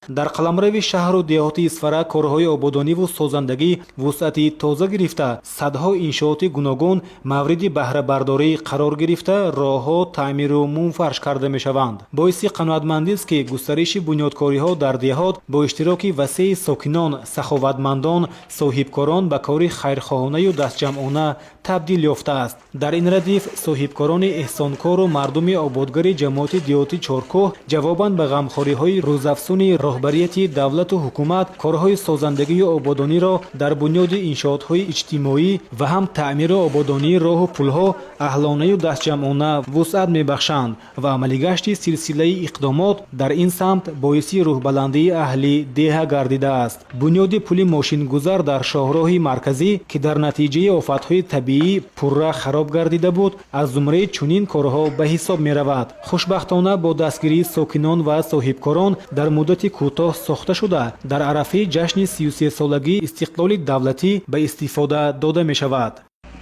дар қаламрави шаҳру деҳоти Исфара корҳои ободониву созандагӣ вусъати тоза гирифта, садҳо иншооти гуногун мавриди баҳрабардорӣ қарор гирифта, роҳҳо таъмиру мунфарш карда мешаванд. боиси қаноатмандист ки густариши бунёдкориҳо дар деҳот бо иштироки васеи сокинон, саховатмандон, соҳибкорон ба кори хайрхоҳонаю дастҷамъона табдил ёфтааст. дар ин радиф соҳибкорони эҳсонкору мардуми ободгари ҷамоати деҳоти Чоркӯҳ ҷавобан ба ғамхориҳои рӯзафзуни роҳбарияти давлату ҳукумат корҳои созандагию ободониро дар бунёди иншоотҳои иҷтимоӣ ва ҳам таъмиру ободонии роҳу пулҳо аҳлонаю дастҷамъона вусъат мебахшанд ва амалигашти силсилаи иқдомот дар ин самт боиси рӯҳбаландии аҳли деҳа гардидааст. бунёди пули мошингузар дар шоҳроҳи марказӣ ки дар натиҷаи офатҳои табиӣ пурра хароб гардида буд, аз зумраи чунин корҳо ба ҳисоб меравад. хушбахтона бо дастгирии сокинон ва соҳибкорон дар муддати кӯтоҳ сохта шуда, дар арафаи ҷашни 33-солагии истиқлоли давлатӣ ба истифода дода мешавад.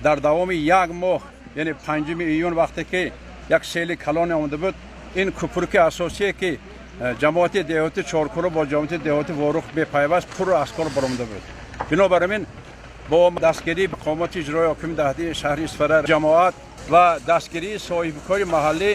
дар давоми як моҳ, яъне 5 июн вақте ки як сели калоне омада буд, ин купурки асосие ки ҷамоати деҳоти Чоркӯҳ бо ҷамоати деҳоти Ворух бепайваст пурро аз кор баромада буд. бинобар ин бо дастгирии мақомоти иҷрои ҳокими даҳатии шаҳри Исфара ҷамоат ва дастгирии соҳибкори маҳаллӣ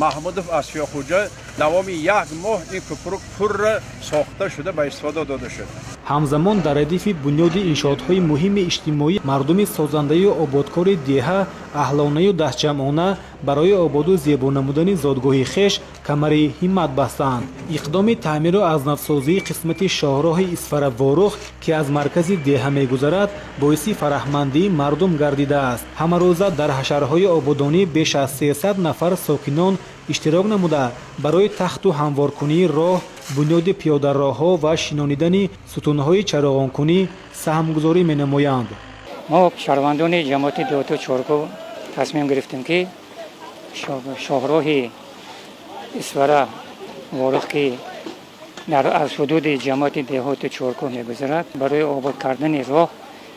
Маҳмудов Асфиёхӯҷа давоми як моҳ ин купрук пурра сохта шуда ба истифода дода шуд. ҳамзамон дар радифи бунёди иншоотҳои муҳими иҷтимоӣ мардуми созандаю ободкори деҳа аҳлонаю дастҷамъона барои ободу зебо намудани зодгоҳи хеш камари ҳиммат бастанд. иқдоми таъмиру азнавсозии қисмати шоҳроҳи Исфара Ворух ки аз маркази деҳа мегузарад боиси фараҳмандии мардум гардидааст. ҳамарӯза дар ҳашарҳои ободонӣ беш аз 300 нафар сокинон иштирок намуда барои тахту ҳамворкунии роҳ, бунёди пиёдароҳҳо ва шинонидани сутунҳои чароғонкунӣ саҳмгузорӣ менамоянд. мо шаҳрвандони ҷамоати деҳоти Чоркӯҳ тасмим гирифтем ки шоҳроҳи Исфара Ворух ки аз ҳудуди ҷамоати деҳоти Чоркӯҳ мегузарад, барои обод кардани роҳ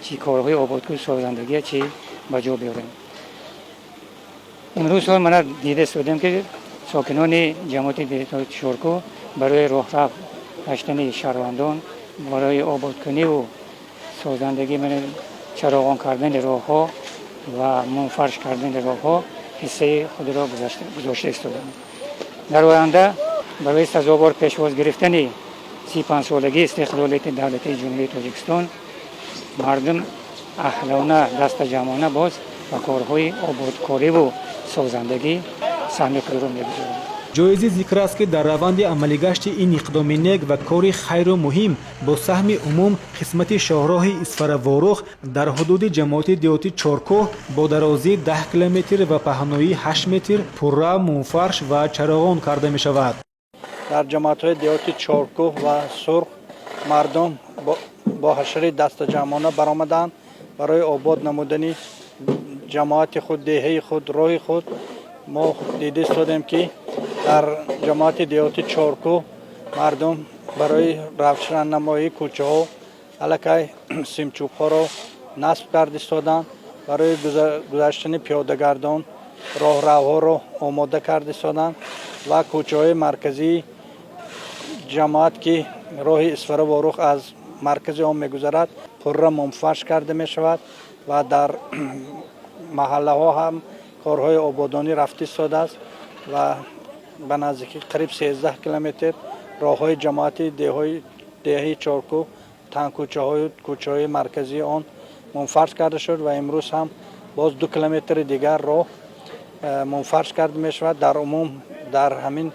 чӣ корҳои ободкунӣ созандагӣ чӣ ба ҷо биёрем. имрӯз мана дида студем ки сокинони ҷамоати деҳоти Чоркӯҳ барои роҳрафт гаштани шаҳрвандон, барои ободкуниву созандагӣ чароғон кардани роҳҳо ва мунфарш кардани роҳҳо ҳиссаи худро гузошта истоданд. дар оянда барои сазовор пешвоз гирифтани 35-солагии истиқлолияти давлатии ҷумҳурии Тоҷикистон мардум аҳлона дастаҷамъона боз ба корҳои ободкориву созандагӣ саҳми худро мегузоранд. ҷоизи зикр аст ки дар раванди амалигашти ин иқдоми нек ва кори хайру муҳим бо саҳми умум қисмати шоҳроҳи Исфара Ворух дар ҳудуди ҷамоати деҳоти Чоркӯҳ бо дарозии 10 километр ва паҳноии 8 метр пурра, мунфарш ва чароғон карда мешавад. дар ҷамоатҳои деҳоти Чоркӯҳ ва Сурх мардум бо ҳашари дастаҷамъона баромаданд барои обод намудани ҷамоати худ, деҳаи худ, роҳи худ. мо дида истодем ки дар ҷамоати деҳоти Чоркӯҳ мардум барои равшannамоии кӯчаҳо аллакай симчӯбҳоро насб карда истоданд, барои гузаштани пиёдагардон роҳравҳоро омода карда истоданд ва кӯчаҳои марказии ҷамоат ки роҳи Исфара Ворух аз маркази он мегузарад пурра мунфарш карда мешавад ва дар маҳаллаҳо ҳам корҳои ободонӣ рафта истодааст ва ба наздики қариб 13 километр роҳҳои ҷамоати деҳаи Чоркӯҳ кӯчаҳои марказии он мунфарш карда шуд ва имрӯз ҳам боз 2 километри дигар роҳ мунфарш карда мешавад. дар умум дар ҳамин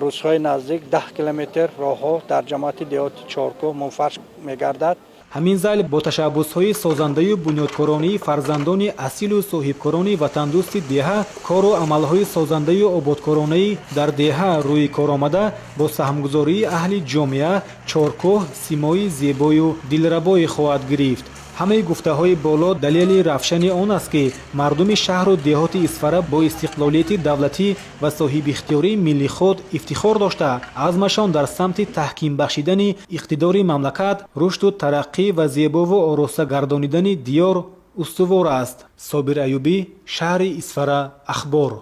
рӯзҳои наздик 10 километр роҳҳо дар ҷамоати деҳоти Чоркӯҳ мунфарш мегардад. ҳамин зайл бо ташаббусҳои созандаю бунёдкоронии фарзандони асилу соҳибкорони ватандӯсти деҳа кору амалҳои созандаю ободкоронаи дар деҳа рӯи кор омада бо саҳмгузории аҳли ҷомеа Чоркӯҳ симои зебою дилрабое хоҳад гирифт. ҳамаи гуфтаҳои боло далели равшани он аст ки мардуми шаҳру деҳоти Исфара бо истиқлолияти давлатӣ ва соҳибихтиёрии милли худ ифтихор дошта, азмашон дар самти таҳким бахшидани иқтидори мамлакат, рушду тараққӣ ва зебову ороста гардонидани диёр устувор аст. Собир Аюбӣ, шаҳри Исфара, ахбор.